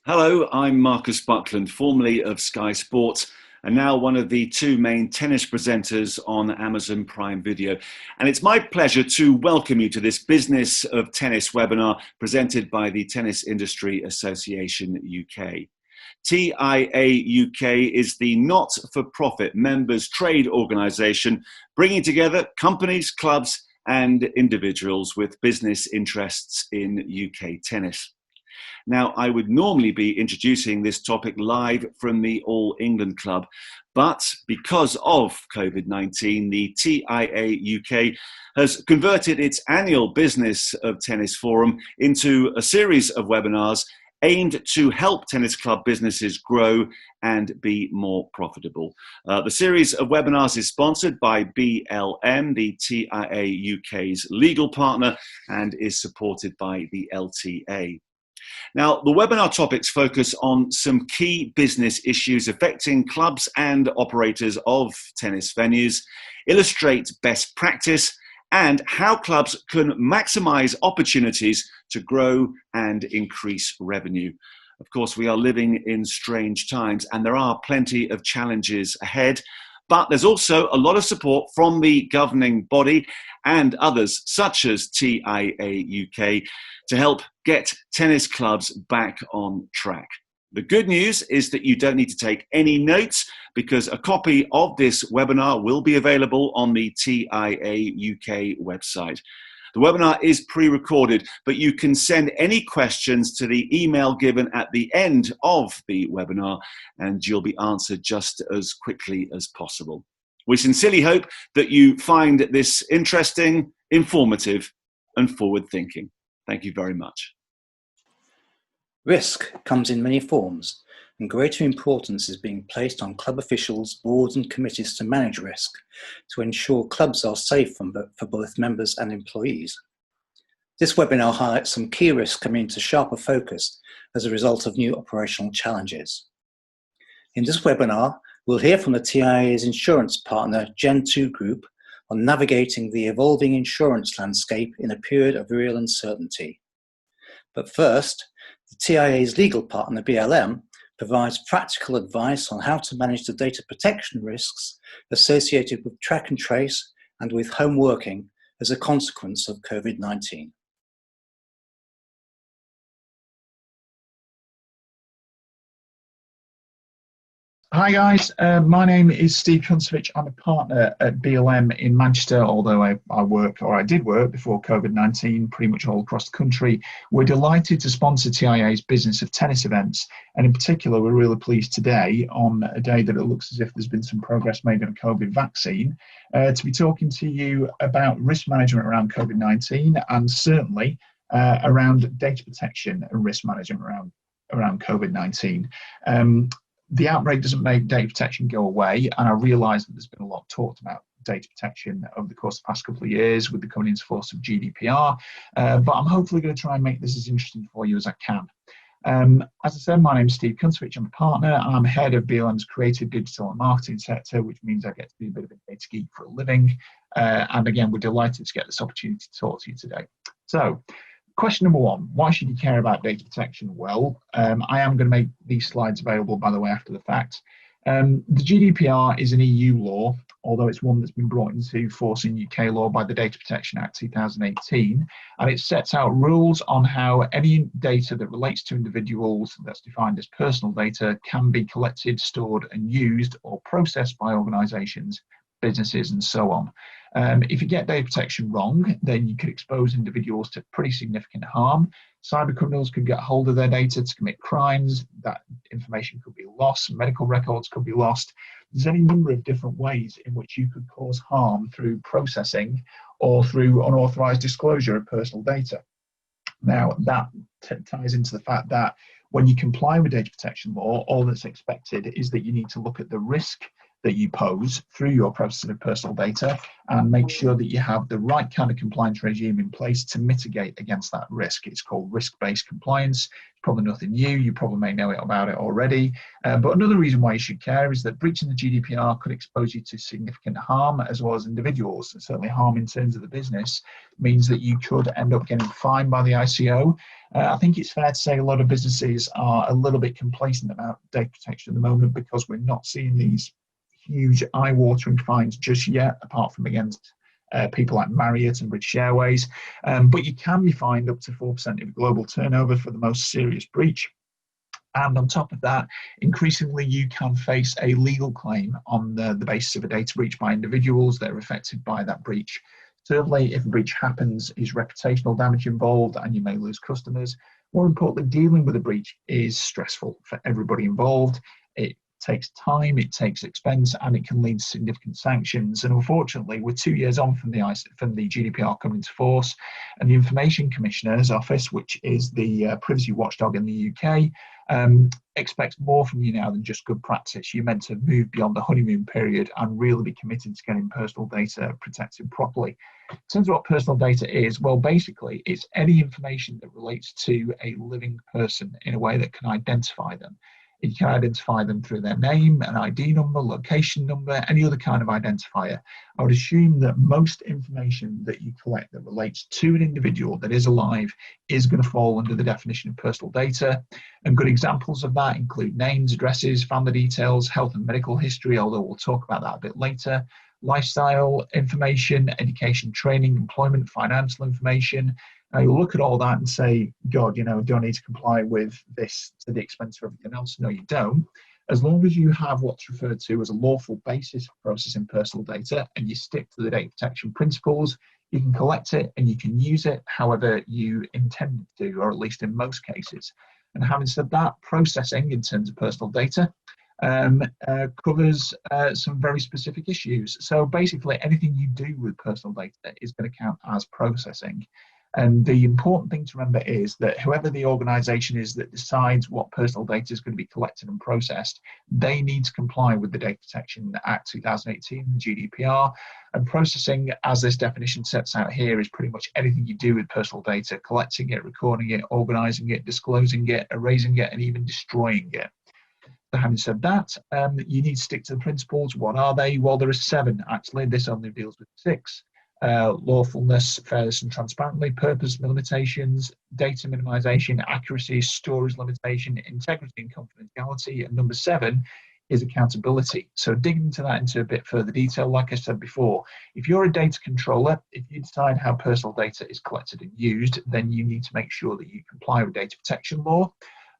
Hello, I'm Marcus Buckland, formerly of Sky Sports, and now one of the two main tennis presenters on Amazon Prime Video. And it's my pleasure to welcome you to this Business of Tennis webinar presented by the Tennis Industry Association UK. TIA UK is the not-for-profit members trade organisation bringing together companies, clubs and individuals with business interests in UK tennis. Now, I would normally be introducing this topic live from the All England Club, but because of COVID-19, the TIA UK has converted its annual Business of Tennis Forum into a series of webinars aimed to help tennis club businesses grow and be more profitable. The series of webinars is sponsored by BLM, the TIA UK's legal partner, and is supported by the LTA. Now, the webinar topics focus on some key business issues affecting clubs and operators of tennis venues, illustrate best practice, and how clubs can maximize opportunities to grow and increase revenue. Of course, we are living in strange times and there are plenty of challenges ahead, but there's also a lot of support from the governing body and others such as TIA UK to help get tennis clubs back on track. The good news is that you don't need to take any notes because a copy of this webinar will be available on the TIA UK website. The webinar is pre-recorded, but you can send any questions to the email given at the end of the webinar and you'll be answered just as quickly as possible. We sincerely hope that you find this interesting, informative and forward-thinking. Thank you very much. Risk comes in many forms, and greater importance is being placed on club officials, boards and committees to manage risk, to ensure clubs are safe for both members and employees. This webinar highlights some key risks coming into sharper focus as a result of new operational challenges. In this webinar, we'll hear from the TIA's insurance partner, Gen2 Group, on navigating the evolving insurance landscape in a period of real uncertainty. But first, the TIA's legal partner, BLM, provides practical advice on how to manage the data protection risks associated with track and trace and with home working as a consequence of COVID-19. Hi guys, my name is Steve Kunsevich. I'm a partner at BLM in Manchester, although I did work before COVID-19 pretty much all across the country. We're delighted to sponsor TIA's Business of Tennis events, and in particular we're really pleased today, on a day that it looks as if there's been some progress made on a COVID vaccine, to be talking to you about risk management around COVID-19 and certainly around data protection and risk management around COVID-19. The outbreak doesn't make data protection go away, and I realise that there's been a lot talked about data protection over the course of the past couple of years with the coming into force of GDPR, but I'm hopefully going to try and make this as interesting for you as I can. As I said, my name is Steve Kunsevich. I'm a partner and I'm head of BLM's creative digital and marketing sector, which means I get to be a bit of a data geek for a living. And again, we're delighted to get this opportunity to talk to you today. So, question number one, why should you care about data protection? Well, I am going to make these slides available, by the way, after the fact. The GDPR is an EU law, although it's one that's been brought into force in UK law by the Data Protection Act 2018, and it sets out rules on how any data that relates to individuals, that's defined as personal data, can be collected, stored and used or processed by organisations, businesses and so on. If you get data protection wrong, then you could expose individuals to pretty significant harm. Cyber criminals could get hold of their data to commit crimes. That information could be lost. Medical records could be lost. There's any number of different ways in which you could cause harm through processing or through unauthorized disclosure of personal data. Now, that ties into the fact that when you comply with data protection law, all that's expected is that you need to look at the risk that you pose through your processing of personal data, and make sure that you have the right kind of compliance regime in place to mitigate against that risk. It's called risk-based compliance. It's probably nothing new. You probably may know about it already. But another reason why you should care is that breaching the GDPR could expose you to significant harm, as well as individuals. And certainly harm in terms of the business means that you could end up getting fined by the ICO. I think it's fair to say a lot of businesses are a little bit complacent about data protection at the moment, because we're not seeing these huge eye-watering fines just yet, apart from against people like Marriott and British Airways. But you can be fined up to 4% of global turnover for the most serious breach. And on top of that, increasingly you can face a legal claim on the basis of a data breach by individuals that are affected by that breach. Certainly, if a breach happens, is reputational damage involved, and you may lose customers. More importantly, dealing with a breach is stressful for everybody involved. It takes time, it takes expense, and it can lead to significant sanctions. And unfortunately, we're 2 years on from the GDPR coming into force, and the Information Commissioner's Office, which is the privacy watchdog in the UK, expects more from you now than just good practice. You're meant to move beyond the honeymoon period and really be committed to getting personal data protected properly. In terms of what personal data is, well, basically, it's any information that relates to a living person in a way that can identify them. You can identify them through their name, an ID number, location number, any other kind of identifier. I would assume that most information that you collect that relates to an individual that is alive is going to fall under the definition of personal data. And good examples of that include names, addresses, family details, health and medical history, although we'll talk about that a bit later, lifestyle information, education, training, employment, financial information. You look at all that and say, God, do I need to comply with this to the expense of everything else? No, you don't. As long as you have what's referred to as a lawful basis for processing personal data and you stick to the data protection principles, you can collect it and you can use it however you intend to, or at least in most cases. And having said that, processing in terms of personal data covers some very specific issues. So basically anything you do with personal data is going to count as processing. And the important thing to remember is that whoever the organization is that decides what personal data is going to be collected and processed, they need to comply with the Data Protection Act 2018, GDPR. And processing, as this definition sets out here, is pretty much anything you do with personal data, collecting it, recording it, organizing it, disclosing it, erasing it, and even destroying it. So having said that, you need to stick to the principles. What are they? Well, there are 7 actually. This only deals with 6. Lawfulness, fairness and transparently, purpose limitations, data minimization, accuracy, storage limitation, integrity and confidentiality, and number 7 is accountability. So digging into that into a bit further detail, like I said before, if you're a data controller, if you decide how personal data is collected and used, then you need to make sure that you comply with data protection law.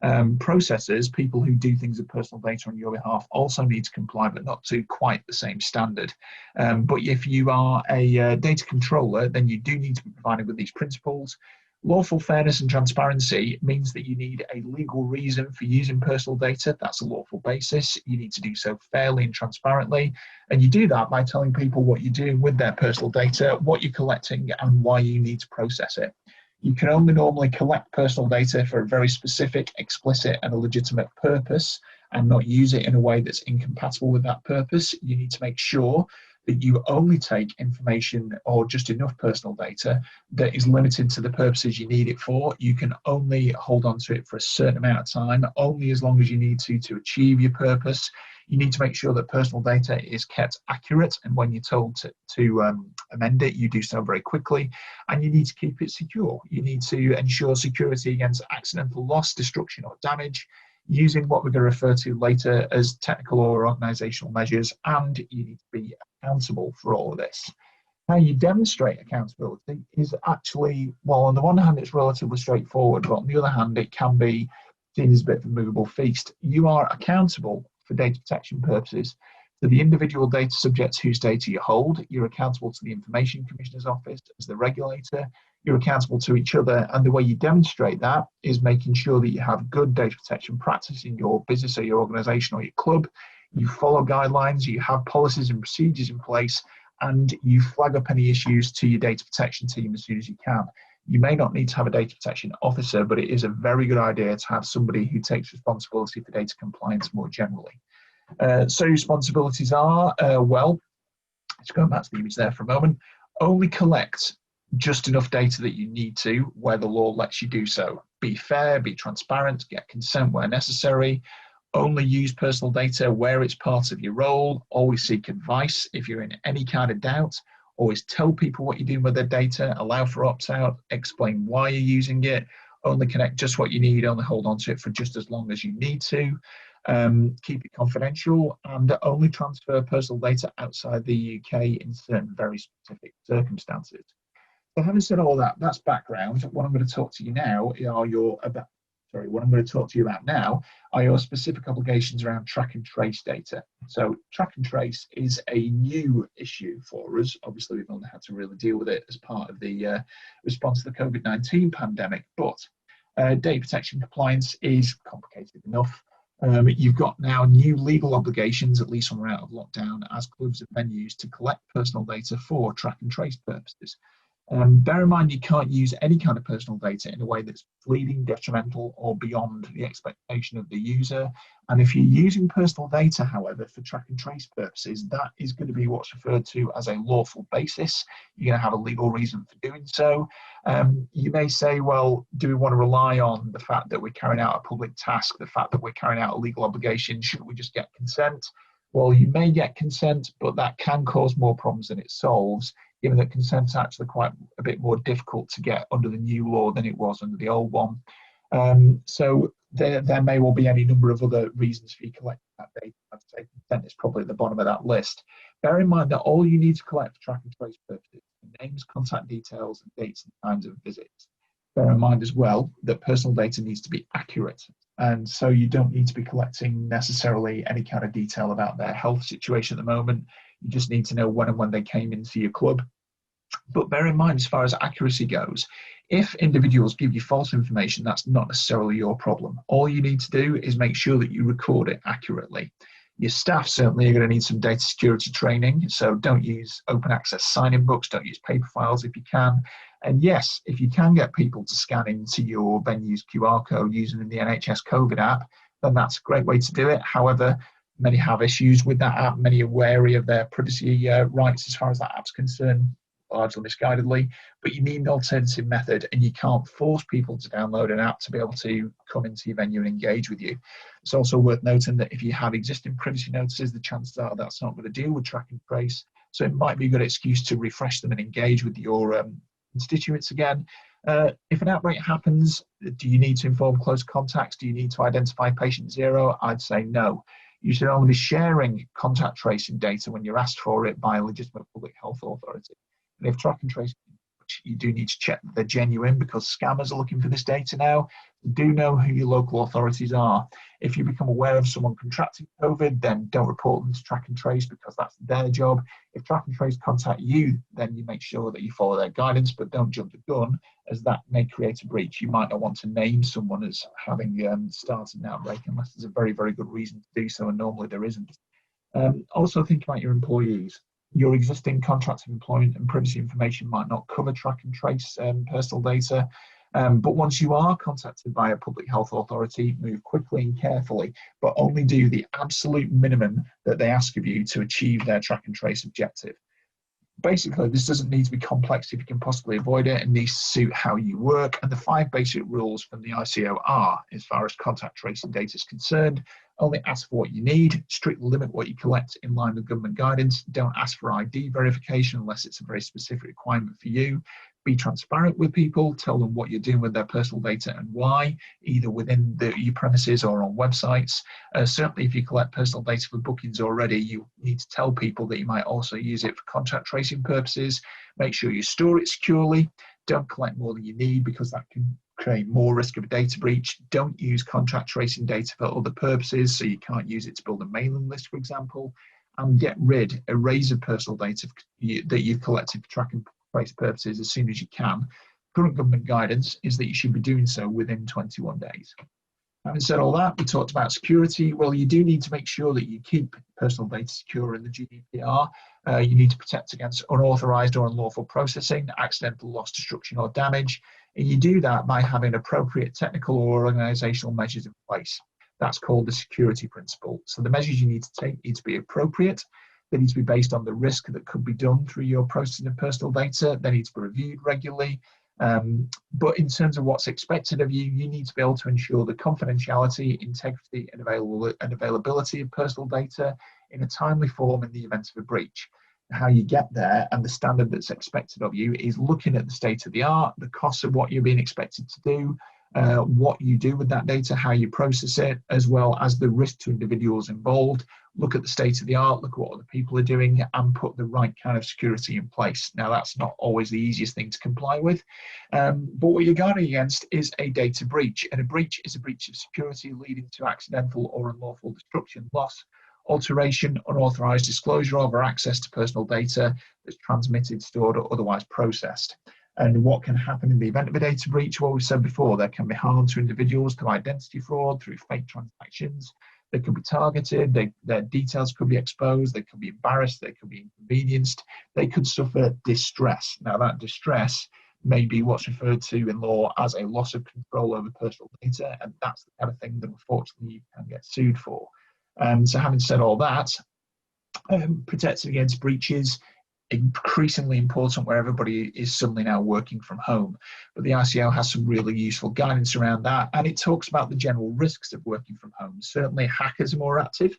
Processors, people who do things with personal data on your behalf, also need to comply, but not to quite the same standard. But if you are a data controller, then you do need to be provided with these principles. Lawful fairness and transparency means that you need a legal reason for using personal data. That's a lawful basis. You need to do so fairly and transparently. And you do that by telling people what you're doing with their personal data, what you're collecting, and why you need to process it. You can only normally collect personal data for a very specific, explicit, and a legitimate purpose, and not use it in a way that's incompatible with that purpose. You need to make sure that you only take information or just enough personal data that is limited to the purposes you need it for. You can only hold on to it for a certain amount of time, only as long as you need to achieve your purpose. You need to make sure that personal data is kept accurate, and when you're told to amend it, you do so very quickly, and you need to keep it secure. You need to ensure security against accidental loss, destruction, or damage, using what we're going to refer to later as technical or organizational measures, and you need to be accountable for all of this. How you demonstrate accountability is actually, well, on the one hand, it's relatively straightforward, but on the other hand, it can be seen as a bit of a movable feast. You are accountable for data protection purposes to the individual data subjects whose data you hold. You're accountable to the Information Commissioner's Office as the regulator. You're accountable to each other, and the way you demonstrate that is making sure that you have good data protection practice in your business or your organization or your club. You follow guidelines, you have policies and procedures in place, and you flag up any issues to your data protection team as soon as you can. You may not need to have a data protection officer, but it is a very good idea to have somebody who takes responsibility for data compliance more generally. So responsibilities are, well, let's go back to the image there for a moment. Only collect just enough data that you need to, where the law lets you do so. Be fair, be transparent, get consent where necessary. Only use personal data where it's part of your role. Always seek advice if you're in any kind of doubt. Always tell people what you're doing with their data. Allow for opt-out. Explain why you're using it. Only connect just what you need. Only hold on to it for just as long as you need to. Keep it confidential, and only transfer personal data outside the UK in certain very specific circumstances. So having said all that, that's background. What I'm going to talk to you now are what I'm going to talk to you about now are your specific obligations around track and trace data. So track and trace is a new issue for us. Obviously, we've only had to really deal with it as part of the response to the COVID-19 pandemic, but data protection compliance is complicated enough. You've got now new legal obligations, at least when we're out of lockdown, as clubs and venues to collect personal data for track and trace purposes. Bear in mind, you can't use any kind of personal data in a way that's fleeting, detrimental, or beyond the expectation of the user. And if you're using personal data, however, for track and trace purposes, that is going to be what's referred to as a lawful basis. You're going to have a legal reason for doing so. You may say, well, do we want to rely on the fact that we're carrying out a public task, the fact that we're carrying out a legal obligation? Shouldn't we just get consent? Well, you may get consent, but that can cause more problems than it solves, given that consent's actually quite a bit more difficult to get under the new law than it was under the old one. So there may well be any number of other reasons for you collecting that data. I'd say consent is probably at the bottom of that list. Bear in mind that all you need to collect for track and trace purposes are names, contact details, and dates and times of visits. Bear in mind as well that personal data needs to be accurate. And so you don't need to be collecting necessarily any kind of detail about their health situation at the moment. You just need to know when and when they came into your club. But bear in mind, as far as accuracy goes, if individuals give you false information, that's not necessarily your problem. All you need to do is make sure that you record it accurately. Your staff certainly are going to need some data security training, so don't use open access sign-in books, don't use paper files if you can. And yes, if you can get people to scan into your venue's QR code using the NHS COVID app, then that's a great way to do it. However, many have issues with that app. Many are wary of their privacy rights as far as that app's concerned, largely misguidedly. But you need an alternative method, and you can't force people to download an app to be able to come into your venue and engage with you. It's also worth noting that if you have existing privacy notices, the chances are that's not going to deal with track and trace. So it might be a good excuse to refresh them and engage with your constituents again. If an outbreak happens, do you need to inform close contacts? Do you need to identify patient zero? I'd say no. You should only be sharing contact tracing data when you're asked for it by a legitimate public health authority. And if track and trace, you do need to check that they're genuine, because scammers are looking for this data now. Do know who your local authorities are. If you become aware of someone contracting COVID, then don't report them to track and trace, because that's their job. If track and trace contact you, then you make sure that you follow their guidance, but don't jump the gun, as that may create a breach. You might not want to name someone as having started an outbreak unless there's a very, very good reason to do so, and normally there isn't. Also think about your employees. Your existing contracts of employment and privacy information might not cover track and trace personal data. But once you are contacted by a public health authority, move quickly and carefully, but only do the absolute minimum that they ask of you to achieve their track and trace objective. Basically, this doesn't need to be complex if you can possibly avoid it, and needs to suit how you work. And the 5 basic rules from the ICO are, as far as contact tracing data is concerned: only ask for what you need, strictly limit what you collect in line with government guidance, don't ask for ID verification unless it's a very specific requirement for you, be transparent with people, tell them what you're doing with their personal data and why, either within your premises or on websites. Certainly if you collect personal data for bookings already, you need to tell people that you might also use it for contact tracing purposes. Make sure you store it securely. Don't collect more than you need, because that can create more risk of a data breach. Don't use contact tracing data for other purposes, so you can't use it to build a mailing list, for example. And erase of personal data that you've collected for track and trace purposes as soon as you can. Current government guidance is that you should be doing so within 21 days. Having said all that, we talked about security. Well, you do need to make sure that you keep personal data secure in the GDPR. You need to protect against unauthorized or unlawful processing, accidental loss, destruction, or damage. And you do that by having appropriate technical or organizational measures in place. That's called the security principle. So the measures you need to take need to be appropriate. They need to be based on the risk that could be done through your processing of personal data. They need to be reviewed regularly. But in terms of what's expected of you, you need to be able to ensure the confidentiality, integrity, and availability of personal data in a timely form in the event of a breach. How you get there and the standard that's expected of you is looking at the state of the art, the costs of what you're being expected to do, what you do with that data, how you process it, as well as the risk to individuals involved. Look at the state of the art, look at what other people are doing, and put the right kind of security in place. Now, that's not always the easiest thing to comply with, but what you're guarding against is a data breach, and a breach is a breach of security leading to accidental or unlawful destruction, loss, alteration, unauthorized disclosure of or access to personal data that's transmitted, stored, or otherwise processed. And what can happen in the event of a data breach? Well, we've said before, there can be harm to individuals through identity fraud, through fake transactions. They could be targeted, their details could be exposed, they could be embarrassed, they could be inconvenienced, they could suffer distress. Now, that distress may be what's referred to in law as a loss of control over personal data, and that's the kind of thing that unfortunately you can get sued for. So having said all that, protecting against breaches increasingly important where everybody is suddenly now working from home. But the ICO has some really useful guidance around that, and it talks about the general risks of working from home. Certainly hackers are more active.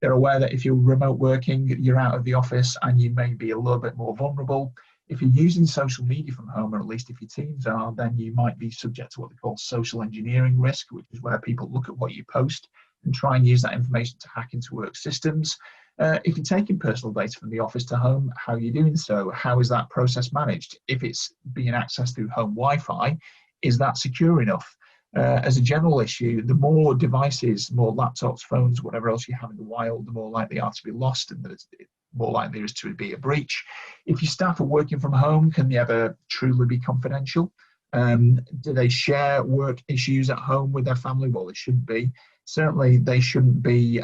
They're aware that if you're remote working, you're out of the office and you may be a little bit more vulnerable. If you're using social media from home, or at least if your teams are, then you might be subject to what they call social engineering risk, which is where people look at what you post and try and use that information to hack into work systems. If you're taking personal data from the office to home, how are you doing so? How is that process managed? If it's being accessed through home Wi-Fi, is that secure enough? As a general issue, the more devices, more laptops, phones, whatever else you have in the wild, the more likely they are to be lost, and the more likely there is to be a breach. If your staff are working from home, can they ever truly be confidential? Do they share work issues at home with their family? Well, they shouldn't be. Certainly, they shouldn't be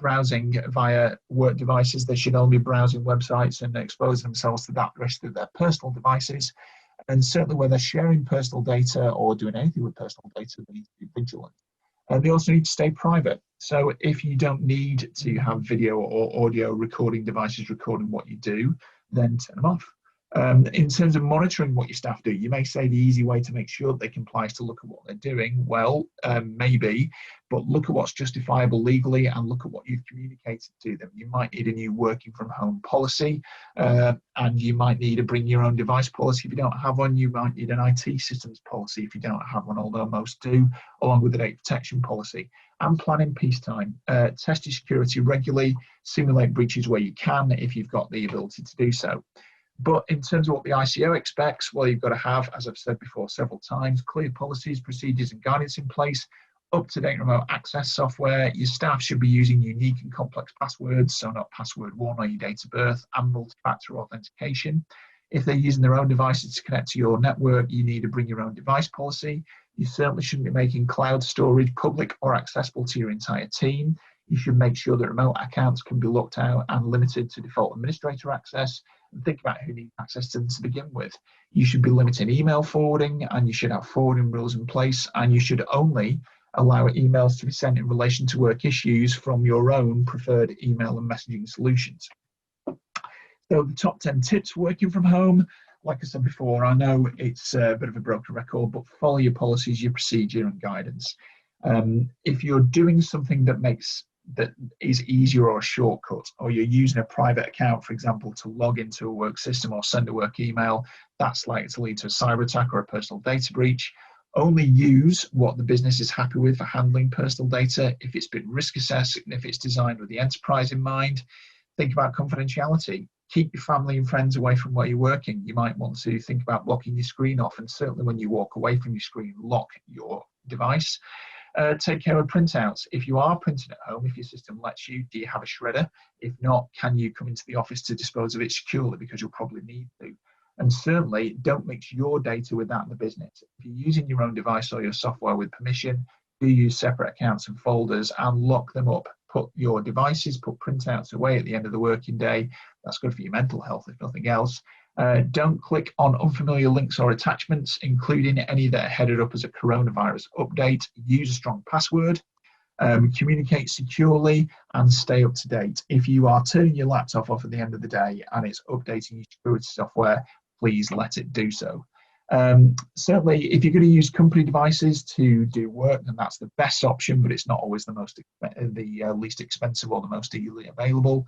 browsing via work devices. They should only be browsing websites and exposing themselves to that rest of their personal devices. And certainly where they're sharing personal data or doing anything with personal data, they need to be vigilant. And they also need to stay private. So if you don't need to have video or audio recording devices recording what you do, then turn them off. In terms of monitoring what your staff do, you may say the easy way to make sure that they comply is to look at what they're doing. Well, maybe, but look at what's justifiable legally and look at what you've communicated to them. You might need a new working from home policy, and you might need a bring your own device policy if you don't have one. You might need an IT systems policy if you don't have one, although most do, along with the data protection policy. And plan in peacetime. Test your security regularly, simulate breaches where you can if you've got the ability to do so. But in terms of what the ICO expects, well, you've got to have, as I've said before several times, clear policies, procedures, and guidance in place, up-to-date remote access software. Your staff should be using unique and complex passwords, so not password one or your date of birth, and multi-factor authentication. If they're using their own devices to connect to your network, you need to bring your own device policy. You certainly shouldn't be making cloud storage public or accessible to your entire team. You should make sure that remote accounts can be locked out and limited to default administrator access. And think about who needs access to them to begin with. You should be limiting email forwarding, and you should have forwarding rules in place, and you should only allow emails to be sent in relation to work issues from your own preferred email and messaging solutions. So the top 10 tips working from home, like I said before, I know it's a bit of a broken record, but follow your policies, your procedure and guidance. If you're doing something that is easier or a shortcut, or you're using a private account, for example, to log into a work system or send a work email, that's likely to lead to a cyber attack or a personal data breach. Only use what the business is happy with for handling personal data if it's been risk assessed and if it's designed with the enterprise in mind. Think about confidentiality. Keep your family and friends away from where you're working. You might want to think about blocking your screen off, and certainly when you walk away from your screen, lock your device. Take care of printouts. If you are printing at home, if your system lets you, do you have a shredder? If not, can you come into the office to dispose of it securely, because you'll probably need to. And certainly don't mix your data with that of the business. If you're using your own device or your software with permission, do use separate accounts and folders and lock them up. Put your devices, put printouts away at the end of the working day. That's good for your mental health, if nothing else. Don't click on unfamiliar links or attachments, including any that are headed up as a coronavirus update. Use a strong password. Communicate securely and stay up to date. If you are turning your laptop off at the end of the day and it's updating your security software, please let it do so. Certainly, if you're going to use company devices to do work, then that's the best option, but it's not always the least expensive or the most easily available.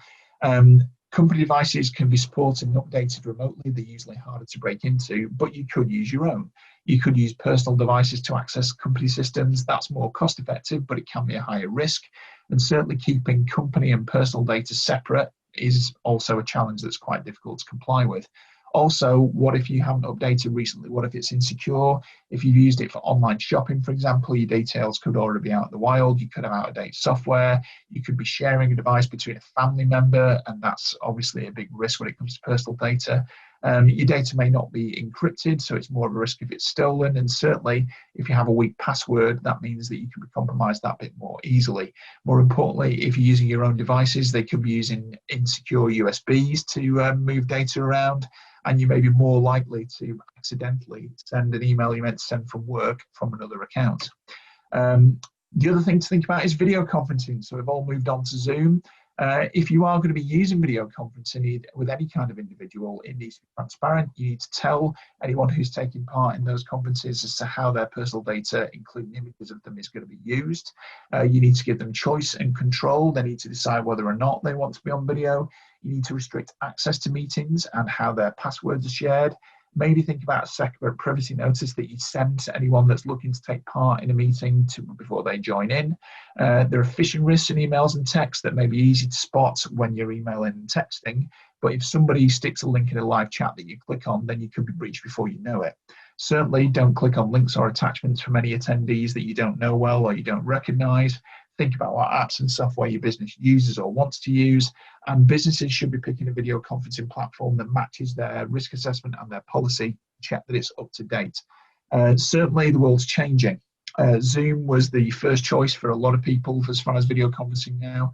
Company devices can be supported and updated remotely. They're usually harder to break into, but you could use your own. You could use personal devices to access company systems. That's more cost effective, but it can be a higher risk. And certainly keeping company and personal data separate is also a challenge that's quite difficult to comply with. Also, what if you haven't updated recently? What if it's insecure? If you've used it for online shopping, for example, your details could already be out in the wild. You could have out-of-date software. You could be sharing a device between a family member, and that's obviously a big risk when it comes to personal data. Your data may not be encrypted, so it's more of a risk if it's stolen. And certainly, if you have a weak password, that means that you can be compromised that bit more easily. More importantly, if you're using your own devices, they could be using insecure USBs to move data around, and you may be more likely to accidentally send an email you meant to send from work from another account. The other thing to think about is video conferencing. So we've all moved on to Zoom. If you are going to be using video conferencing with any kind of individual, it needs to be transparent. You need to tell anyone who's taking part in those conferences as to how their personal data, including images of them, is going to be used. You need to give them choice and control. They need to decide whether or not they want to be on video. You need to restrict access to meetings and how their passwords are shared. Maybe think about a separate privacy notice that you send to anyone that's looking to take part in a meeting before they join in. There are phishing risks in emails and texts that may be easy to spot when you're emailing and texting, but if somebody sticks a link in a live chat that you click on, then you could be breached before you know it. Certainly don't click on links or attachments from any attendees that you don't know well or you don't recognize. Think about what apps and software your business uses or wants to use, and businesses should be picking a video conferencing platform that matches their risk assessment and their policy, check that it's up to date. Certainly the world's changing. Zoom was the first choice for a lot of people as far as video conferencing now,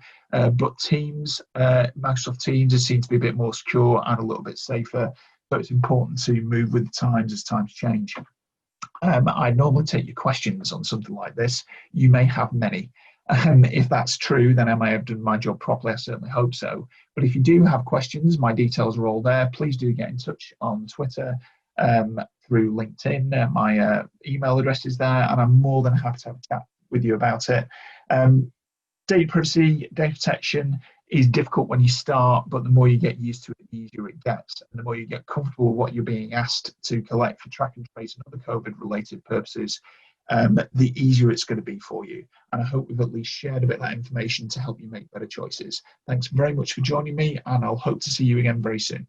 but Teams, Microsoft Teams has seemed to be a bit more secure and a little bit safer, so it's important to move with the times as times change. I normally take your questions on something like this. You may have many. If that's true, then I may have done my job properly. I certainly hope so. But if you do have questions, my details are all there. Please do get in touch on Twitter, through LinkedIn. My email address is there, and I'm more than happy to have a chat with you about it. Data privacy, data protection is difficult when you start, but the more you get used to it, the easier it gets. And the more you get comfortable with what you're being asked to collect for track and trace and other COVID-related purposes, the easier it's going to be for you. And I hope we've at least shared a bit of that information to help you make better choices. Thanks very much for joining me, and I'll hope to see you again very soon.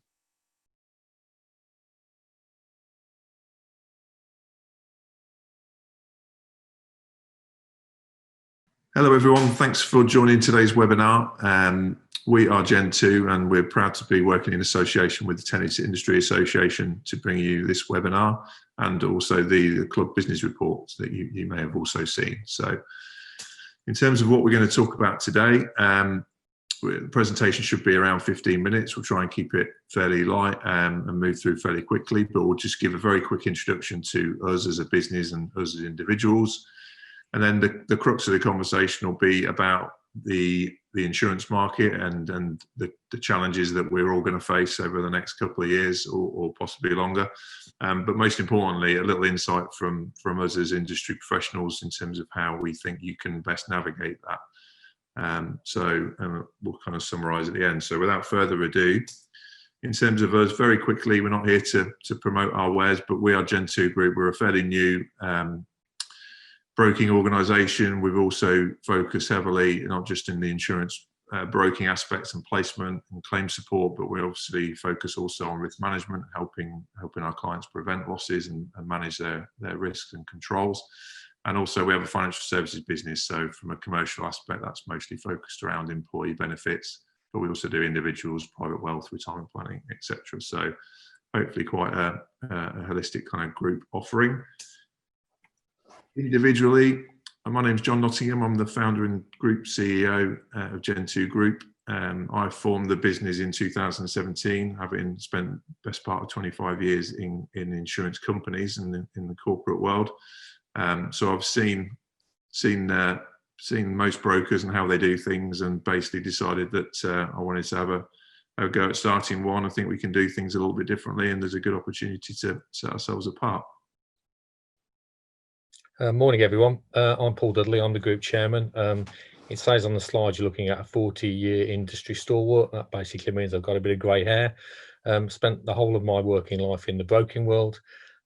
Hello everyone, thanks for joining today's webinar. We are Gen 2 and we're proud to be working in association with the Tennis Industry Association to bring you this webinar and also the club business reports that you may have also seen. So in terms of what we're going to talk about today, the presentation should be around 15 minutes. We'll try and keep it fairly light and move through fairly quickly, but we'll just give a very quick introduction to us as a business and us as individuals. And then the crux of the conversation will be about the insurance market and the challenges that we're all going to face over the next couple of years or possibly longer. But most importantly, a little insight from us as industry professionals in terms of how we think you can best navigate that. So we'll kind of summarize at the end. So without further ado, in terms of us, very quickly, we're not here to promote our wares, but we are Gen 2 Group. We're a fairly new broking organisation. We've also focused heavily, not just in the insurance broking aspects and placement and claim support, but we obviously focus also on risk management, helping our clients prevent losses and manage their risks and controls. And also we have a financial services business. So from a commercial aspect, that's mostly focused around employee benefits, but we also do individuals, private wealth, retirement planning, etc. So hopefully quite a holistic kind of group offering. Individually, my name's John Nottingham. I'm the founder and group CEO of Gen 2 Group. I formed the business in 2017, having spent the best part of 25 years in insurance companies and in the corporate world. So I've seen seen most brokers and how they do things, and basically decided that I wanted to have a go at starting one. I think we can do things a little bit differently, and there's a good opportunity to set ourselves apart. Morning, everyone. I'm Paul Dudley. I'm the group chairman. It says on the slide you're looking at a 40-year industry stalwart. That basically means I've got a bit of grey hair. Spent the whole of my working life in the broking world.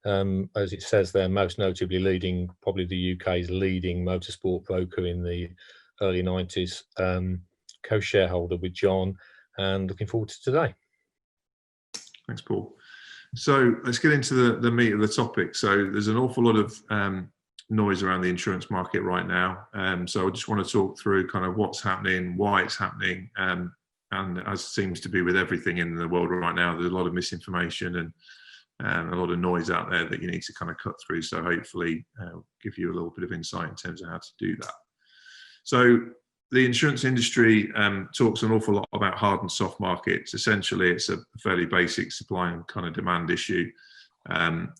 As it says there, most notably leading probably the UK's leading motorsport broker in the early 90s. Co-shareholder with John, and looking forward to today. Thanks, Paul. So let's get into the meat of the topic. So there's an awful lot of noise around the insurance market right now. So I just want to talk through kind of what's happening, why it's happening, and as seems to be with everything in the world right now, there's a lot of misinformation and a lot of noise out there that you need to kind of cut through. So hopefully give you a little bit of insight in terms of how to do that. So the insurance industry talks an awful lot about hard and soft markets. Essentially, it's a fairly basic supply and kind of demand issue.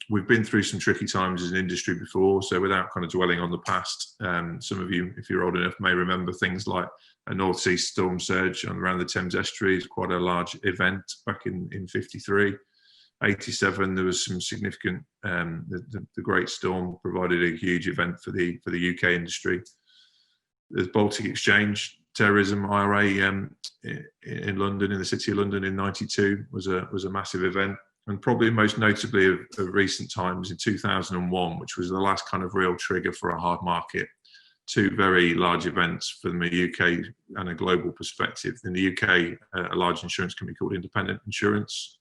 We've been through some tricky times as an industry before, so without kind of dwelling on the past, some of you, if you're old enough, may remember things like a North Sea storm surge around the Thames estuary. Is quite a large event back in 53. 87, there was some significant, the Great Storm provided a huge event for the UK industry. There's Baltic Exchange, terrorism, IRA in London, in the city of London in 92 was a massive event. And probably most notably of recent times in 2001, which was the last kind of real trigger for a hard market. Two very large events from a UK and a global perspective. In the UK, a large insurance company called Independent Insurance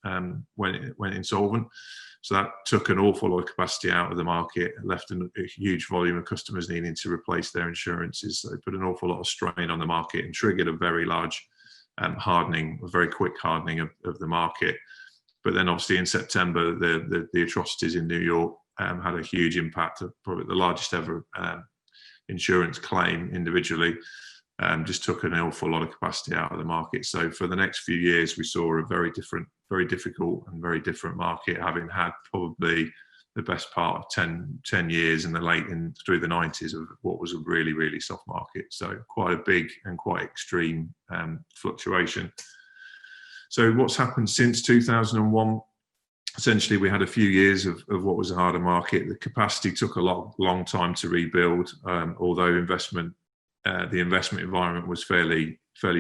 went insolvent. So that took an awful lot of capacity out of the market, left a huge volume of customers needing to replace their insurances. So they put an awful lot of strain on the market and triggered a very large hardening, a very quick hardening of the market. But then obviously in September, the atrocities in New York had a huge impact, probably the largest ever insurance claim individually, just took an awful lot of capacity out of the market. So for the next few years, we saw a very difficult and very different market, having had probably the best part of 10 years through the 90s of what was a really, really soft market. So quite a big and quite extreme fluctuation. So what's happened since 2001? Essentially, we had a few years of what was a harder market. The capacity took a long time to rebuild, although the investment environment was fairly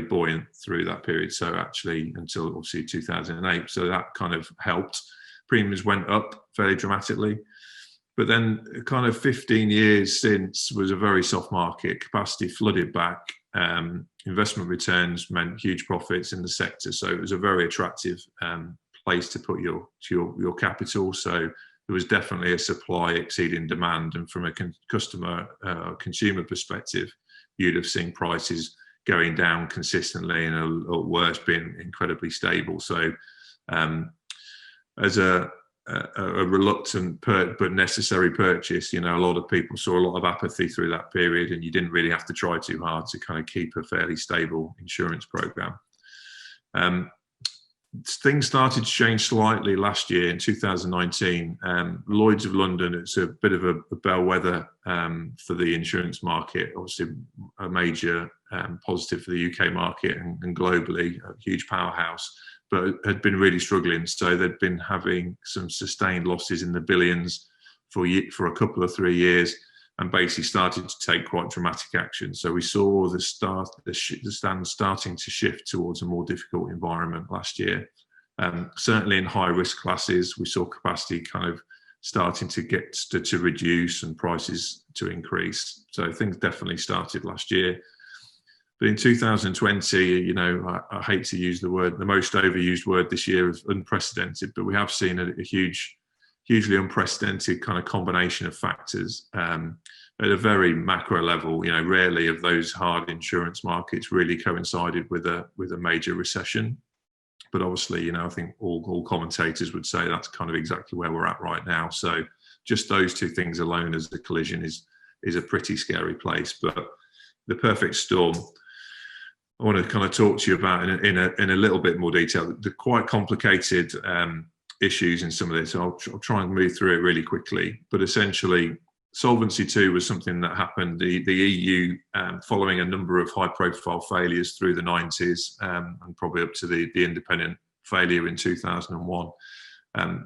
buoyant through that period. So actually, until obviously 2008, so that kind of helped. Premiums went up fairly dramatically. But then kind of 15 years since was a very soft market. Capacity flooded back. Investment returns meant huge profits in the sector. So it was a very attractive place to put your capital. So there was definitely a supply exceeding demand. And from a consumer perspective, you'd have seen prices going down consistently and or worse, being incredibly stable. So as a reluctant but necessary purchase, a lot of people saw a lot of apathy through that period, and you didn't really have to try too hard to kind of keep a fairly stable insurance program. Things started to change slightly last year in 2019. Lloyd's of London, it's a bit of a bellwether for the insurance market, obviously a major positive for the UK market and globally, a huge powerhouse, but had been really struggling. So they'd been having some sustained losses in the billions for a couple of 3 years, and basically started to take quite dramatic action. So we saw the stand starting to shift towards a more difficult environment last year. Certainly in high risk classes, we saw capacity kind of starting to get to reduce and prices to increase. So things definitely started last year. But in 2020, I hate to use the most overused word this year is unprecedented, but we have seen a hugely unprecedented kind of combination of factors at a very macro level. Rarely have those hard insurance markets really coincided with a major recession. But obviously, I think all commentators would say that's kind of exactly where we're at right now. So just those two things alone as a collision is a pretty scary place. But the perfect storm, I want to kind of talk to you about in a little bit more detail. The quite complicated issues in some of this. I'll try and move through it really quickly. But essentially, Solvency II was something that happened. The EU, following a number of high-profile failures through the 90s, and probably up to the independent failure in 2001,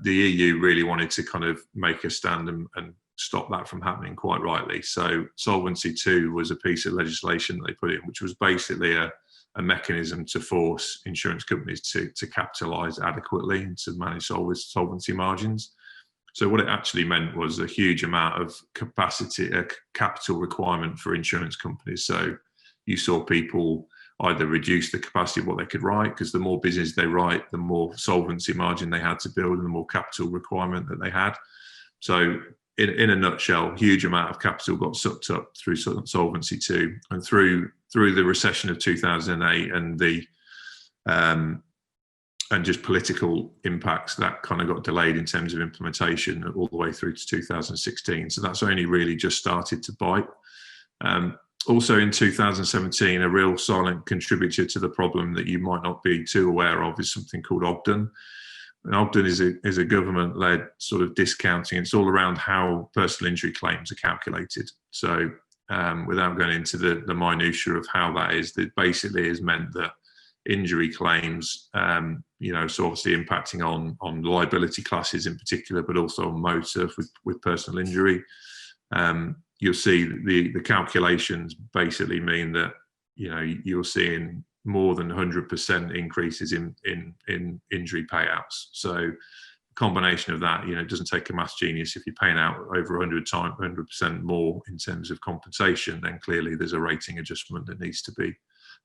the EU really wanted to kind of make a stand and stop that from happening, quite rightly. So Solvency II was a piece of legislation that they put in, which was basically a mechanism to force insurance companies to capitalise adequately and to manage solvency margins. So what it actually meant was a huge amount of capital requirement for insurance companies. So you saw people either reduce the capacity of what they could write, because the more business they write, the more solvency margin they had to build and the more capital requirement that they had. So in a nutshell, huge amount of capital got sucked up through Solvency II, and through the recession of 2008 and the and just political impacts, that kind of got delayed in terms of implementation all the way through to 2016. So that's only really just started to bite. Also in 2017, a real silent contributor to the problem that you might not be too aware of is something called Ogden. And Ogden is a government-led sort of discounting. It's all around how personal injury claims are calculated. So without going into the minutiae of how that is, that basically has meant that injury claims, so obviously impacting on liability classes in particular, but also on motor with personal injury. You'll see the calculations basically mean that you're seeing more than 100% increases in injury payouts. So a combination of that, it doesn't take a maths genius. If you're paying out over 100% more in terms of compensation, then clearly there's a rating adjustment that needs to be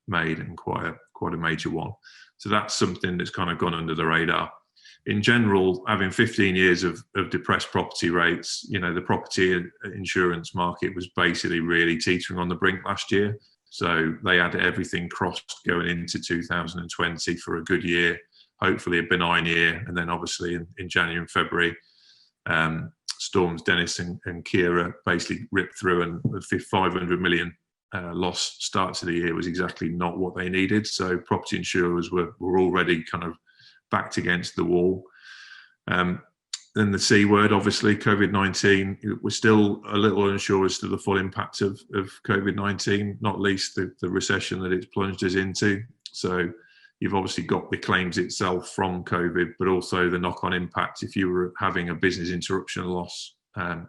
made, and quite a major one. So that's something that's kind of gone under the radar. In general, having 15 years of depressed property rates, the property insurance market was basically really teetering on the brink last year. So they had everything crossed going into 2020 for a good year, hopefully a benign year. And then obviously in January and February, storms Dennis and Kira basically ripped through, and the 500 million loss start to the year was exactly not what they needed. So property insurers were already kind of backed against the wall. Then the C word, obviously, COVID-19. We're still a little unsure as to the full impact of COVID-19, not least the recession that it's plunged us into. So you've obviously got the claims itself from COVID, but also the knock-on impact. If you were having a business interruption loss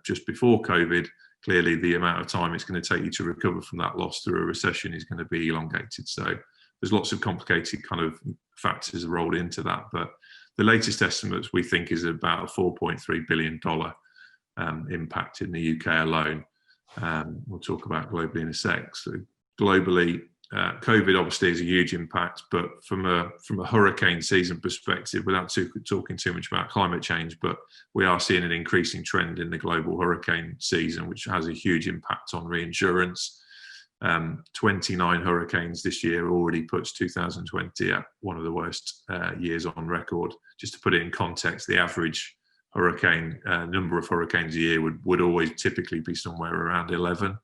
just before COVID, clearly the amount of time it's going to take you to recover from that loss through a recession is going to be elongated. So there's lots of complicated kind of factors rolled into that. But the latest estimates we think is about a $4.3 billion impact in the UK alone. We'll talk about globally in a sec. So globally, COVID obviously is a huge impact, but from a hurricane season perspective, without talking too much about climate change, but we are seeing an increasing trend in the global hurricane season, which has a huge impact on reinsurance. 29 hurricanes this year already puts 2020 at one of the worst years on record. Just to put it in context, the average hurricane number of hurricanes a year would always typically be somewhere around 11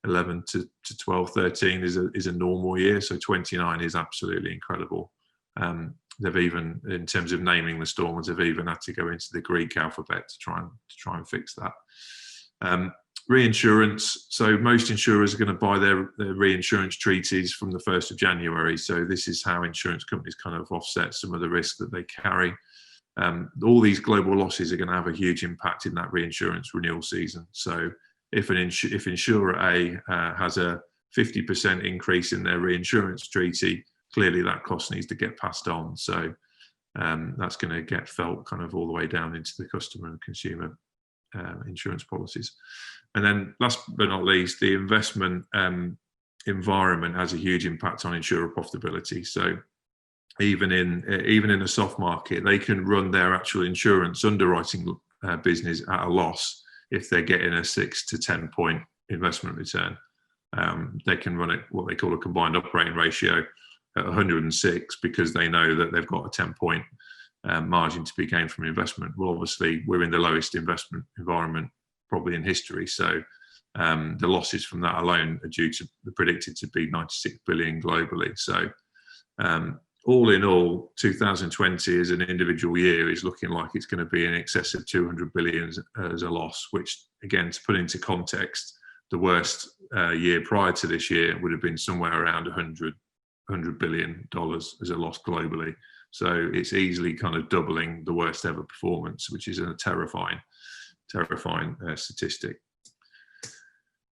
to 12, 13 is a normal year. So 29 is absolutely incredible. They've even, in terms of naming the storms, they've even had to go into the Greek alphabet to try and fix that. Reinsurance. So most insurers are going to buy their reinsurance treaties from the 1st of January. So this is how insurance companies kind of offset some of the risk that they carry. All these global losses are going to have a huge impact in that reinsurance renewal season. So if insurer A has a 50% increase in their reinsurance treaty, clearly that cost needs to get passed on. So that's going to get felt kind of all the way down into the customer and consumer insurance policies. And then last but not least, the investment environment has a huge impact on insurer profitability. So even in a soft market, they can run their actual insurance underwriting business at a loss if they're getting a 6 to 10 point investment return. They can run it what they call a combined operating ratio at 106 because they know that they've got a 10 point margin to be gained from investment. Well, obviously, we're in the lowest investment environment probably in history. So the losses from that alone are predicted to be 96 billion globally. So all in all, 2020 as an individual year is looking like it's going to be in excess of 200 billion as a loss, which, again, to put into context, the worst year prior to this year would have been somewhere around $100 billion as a loss globally. So it's easily kind of doubling the worst ever performance, which is a terrifying statistic.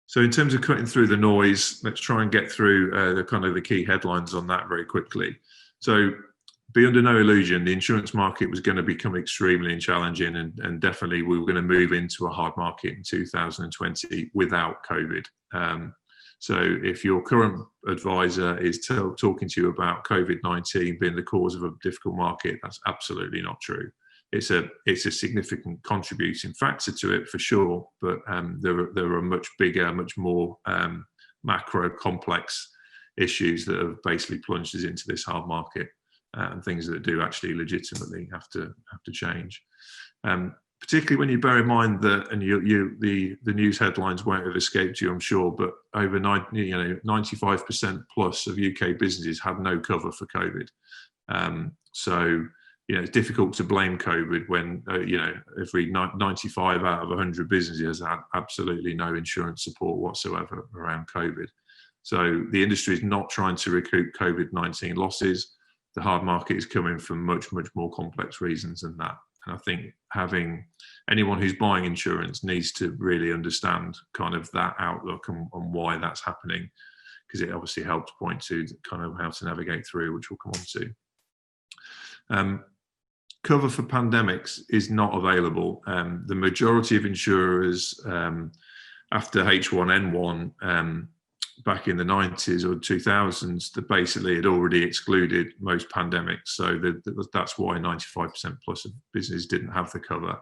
So in terms of cutting through the noise, let's try and get through the key headlines on that very quickly. So be under no illusion, the insurance market was going to become extremely challenging, and definitely we were going to move into a hard market in 2020 without COVID. So if your current advisor is talking to you about COVID-19 being the cause of a difficult market, that's absolutely not true. It's a significant contributing factor to it for sure, but there are much bigger, much more macro complex issues that have basically plunged us into this hard market, and things that do actually legitimately have to change. Particularly when you bear in mind that, and the news headlines won't have escaped you, I'm sure, but over 95% plus of UK businesses have no cover for COVID. So it's difficult to blame COVID when every 95 out of 100 businesses have absolutely no insurance support whatsoever around COVID. So the industry is not trying to recoup COVID-19 losses. The hard market is coming from much, much more complex reasons than that. And I think having anyone who's buying insurance needs to really understand kind of that outlook and why that's happening, because it obviously helps point to kind of how to navigate through, which we'll come on to. Cover for pandemics is not available. The majority of insurers, after H1N1, back in the 90s or 2000s, that basically had already excluded most pandemics. So that's why 95% plus of businesses didn't have the cover.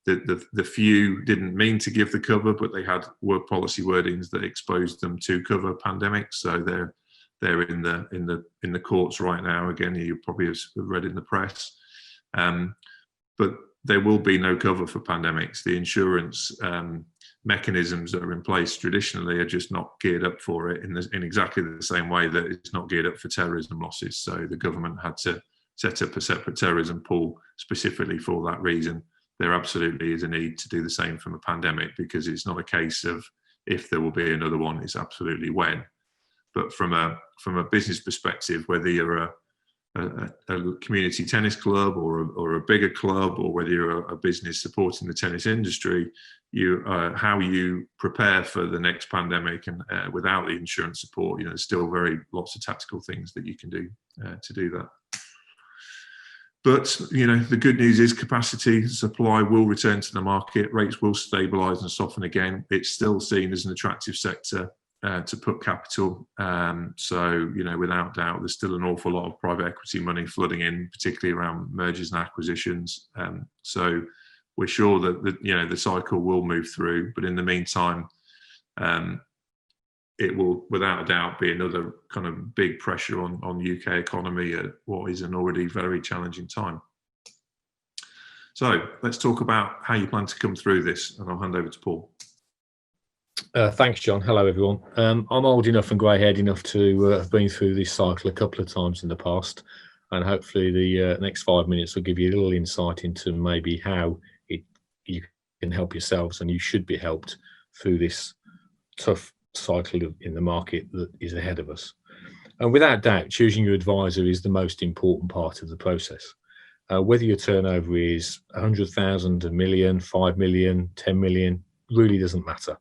The few didn't mean to give the cover, but they had work policy wordings that exposed them to cover pandemics. So they're in the courts right now. Again, you probably have read in the press. But there will be no cover for pandemics. The insurance mechanisms that are in place traditionally are just not geared up for it in exactly the same way that it's not geared up for terrorism losses. So the government had to set up a separate terrorism pool specifically for that reason. There absolutely is a need to do the same from a pandemic, because it's not a case of if there will be another one, it's absolutely when. But from a business perspective, whether you're a community tennis club or a bigger club, or whether you're a business supporting the tennis industry, how you prepare for the next pandemic and without the insurance support, there's still lots of tactical things that you can do to do that. But the good news is capacity supply will return to the market, rates will stabilise and soften again. It's still seen as an attractive sector to put capital. So, without doubt, there's still an awful lot of private equity money flooding in, particularly around mergers and acquisitions. So we're sure that the cycle will move through, but in the meantime, it will without a doubt be another kind of big pressure on UK economy at what is an already very challenging time. So let's talk about how you plan to come through this, and I'll hand over to Paul. Thanks, John. Hello, everyone. I'm old enough and grey-haired enough to have been through this cycle a couple of times in the past, and hopefully the next 5 minutes will give you a little insight into maybe how you can help yourselves, and you should be helped through this tough cycle in the market that is ahead of us. And without doubt, choosing your advisor is the most important part of the process. Whether your turnover is 100,000, a million, 5 million, 10 million, really doesn't matter.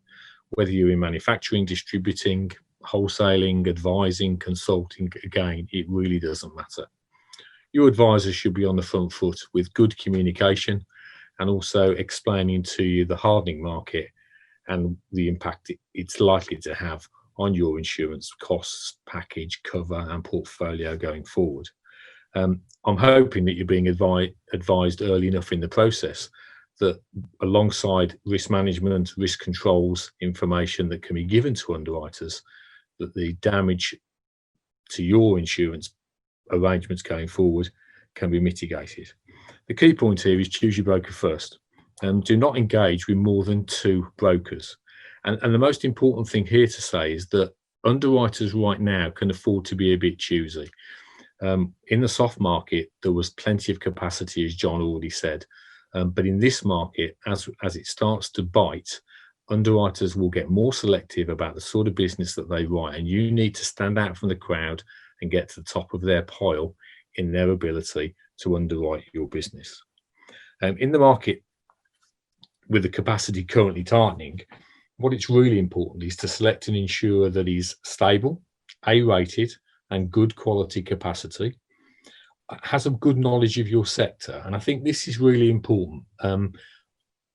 Whether you're in manufacturing, distributing, wholesaling, advising, consulting, again, it really doesn't matter. Your advisor should be on the front foot with good communication, and also explaining to you the hardening market and the impact it's likely to have on your insurance costs, package, cover and portfolio going forward. I'm hoping that you're being advised early enough in the process that alongside risk management, risk controls, information that can be given to underwriters, that the damage to your insurance arrangements going forward can be mitigated. The key point here is choose your broker first, and do not engage with more than 2 brokers. And the most important thing here to say is that underwriters right now can afford to be a bit choosy. In the soft market, there was plenty of capacity, as John already said. But in this market, as it starts to bite, underwriters will get more selective about the sort of business that they write, and you need to stand out from the crowd and get to the top of their pile in their ability to underwrite your business. In the market, with the capacity currently tightening, what it's really important is to select an insurer that is stable, A-rated, and good quality capacity, has a good knowledge of your sector. And I think this is really important.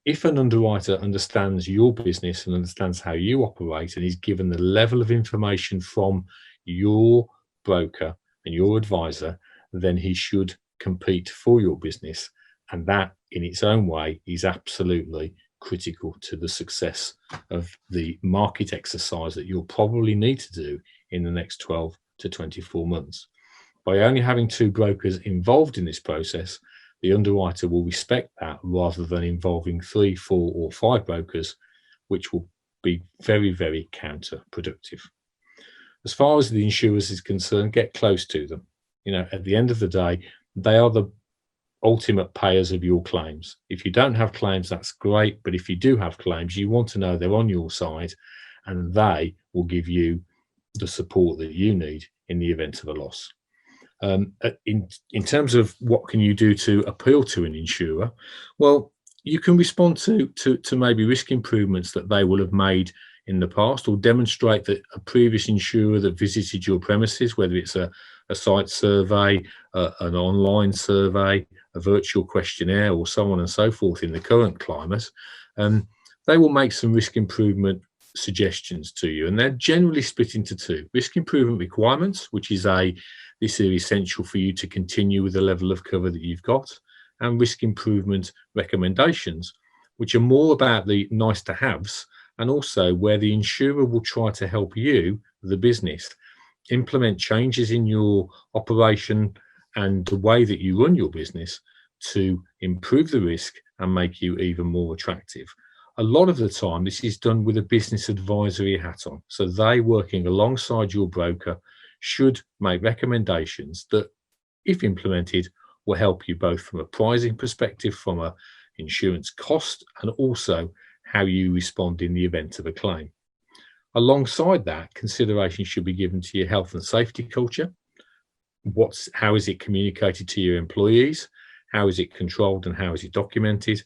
If an underwriter understands your business and understands how you operate and is given the level of information from your broker and your advisor, then he should compete for your business. And that in its own way is absolutely critical to the success of the market exercise that you'll probably need to do in the next 12 to 24 months. By only having 2 brokers involved in this process, the underwriter will respect that rather than involving 3, 4, or 5 brokers, which will be very, very counterproductive. As far as the insurers is concerned, get close to them. At the end of the day, they are the ultimate payers of your claims. If you don't have claims, that's great. But if you do have claims, you want to know they're on your side and they will give you the support that you need in the event of a loss. In terms of what can you do to appeal to an insurer, well, you can respond to maybe risk improvements that they will have made in the past, or demonstrate that a previous insurer that visited your premises, whether it's a site survey, an online survey, a virtual questionnaire, or so on and so forth in the current climate, they will make some risk improvement suggestions to you, and they're generally split into 2: risk improvement requirements, which is this is essential for you to continue with the level of cover that you've got, and risk improvement recommendations, which are more about the nice to haves, and also where the insurer will try to help you, the business, implement changes in your operation and the way that you run your business to improve the risk and make you even more attractive. A lot of the time, this is done with a business advisory hat on. So they, working alongside your broker, should make recommendations that, if implemented, will help you both from a pricing perspective, from an insurance cost, and also how you respond in the event of a claim. Alongside that, consideration should be given to your health and safety culture. How is it communicated to your employees? How is it controlled and how is it documented?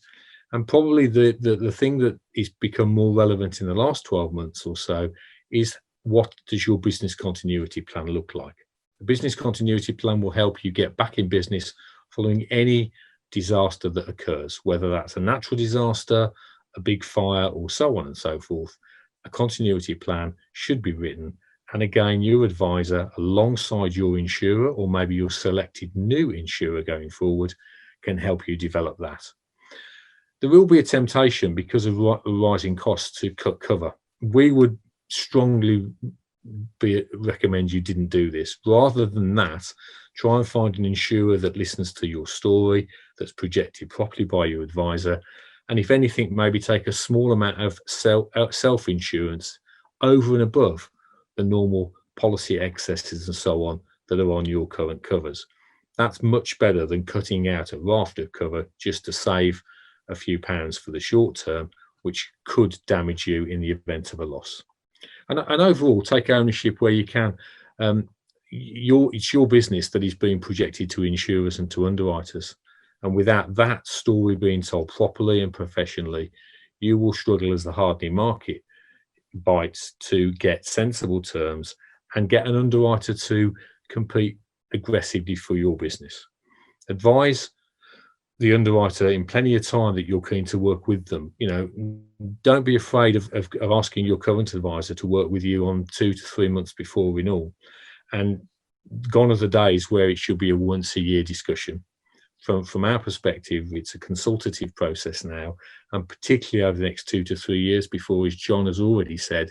And probably the thing that is become more relevant in the last 12 months or so is, what does your business continuity plan look like? The business continuity plan will help you get back in business following any disaster that occurs, whether that's a natural disaster, a big fire, or so on and so forth. A continuity plan should be written, and again, your advisor, alongside your insurer, or maybe your selected new insurer going forward, can help you develop that. There will be a temptation, because of rising costs, to cut cover. We would strongly recommend you didn't do this. Rather than that, try and find an insurer that listens to your story, that's projected properly by your advisor, and if anything, maybe take a small amount of self-insurance over and above the normal policy excesses and so on that are on your current covers. That's much better than cutting out a raft of cover just to save a few pounds for the short term, which could damage you in the event of a loss. And overall, take ownership where you can. It's your business that is being projected to insurers and to underwriters. And without that story being told properly and professionally, you will struggle as the hardening market bites to get sensible terms and get an underwriter to compete aggressively for your business. Advise the underwriter in plenty of time that you're keen to work with them. Don't be afraid of asking your current advisor to work with you on 2 to 3 months before renewal. And gone are the days where it should be a once a year discussion. From our perspective, it's a consultative process now, and particularly over the next 2 to 3 years before, as John has already said,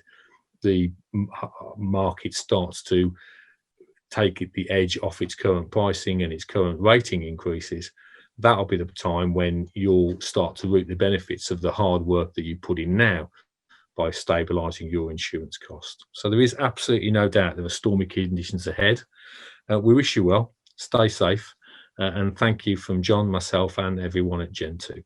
the market starts to take the edge off its current pricing and its current rating increases. That'll be the time when you'll start to reap the benefits of the hard work that you put in now by stabilising your insurance cost. So there is absolutely no doubt there are stormy conditions ahead. We wish you well. stay safe, and thank you from John, myself, and everyone at Gen 2.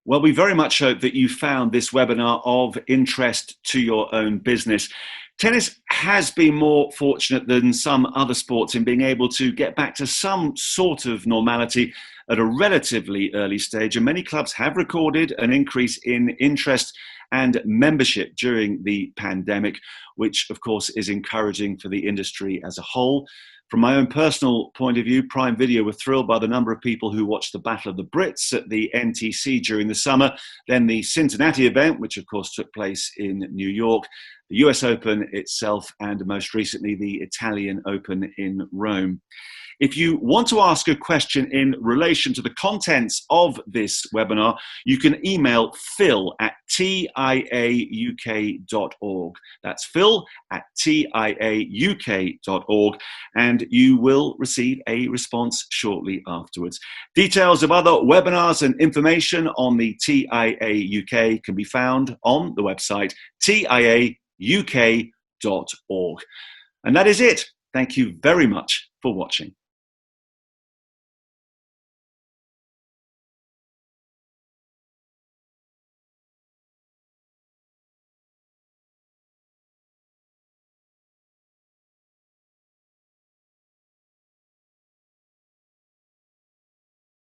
Well, we very much hope that you found this webinar of interest to your own business. Tennis has been more fortunate than some other sports in being able to get back to some sort of normality at a relatively early stage, and many clubs have recorded an increase in interest and membership during the pandemic, which of course is encouraging for the industry as a whole. From my own personal point of view, Prime Video were thrilled by the number of people who watched the Battle of the Brits at the NTC during the summer, then the Cincinnati event, which of course took place in New York, the US Open itself, and most recently the Italian Open in Rome. If you want to ask a question in relation to the contents of this webinar, you can email phil@tiauk.org. That's phil@tiauk.org, and you will receive a response shortly afterwards. Details of other webinars and information on the TIA UK can be found on the website tiauk.org. And that is it. Thank you very much for watching.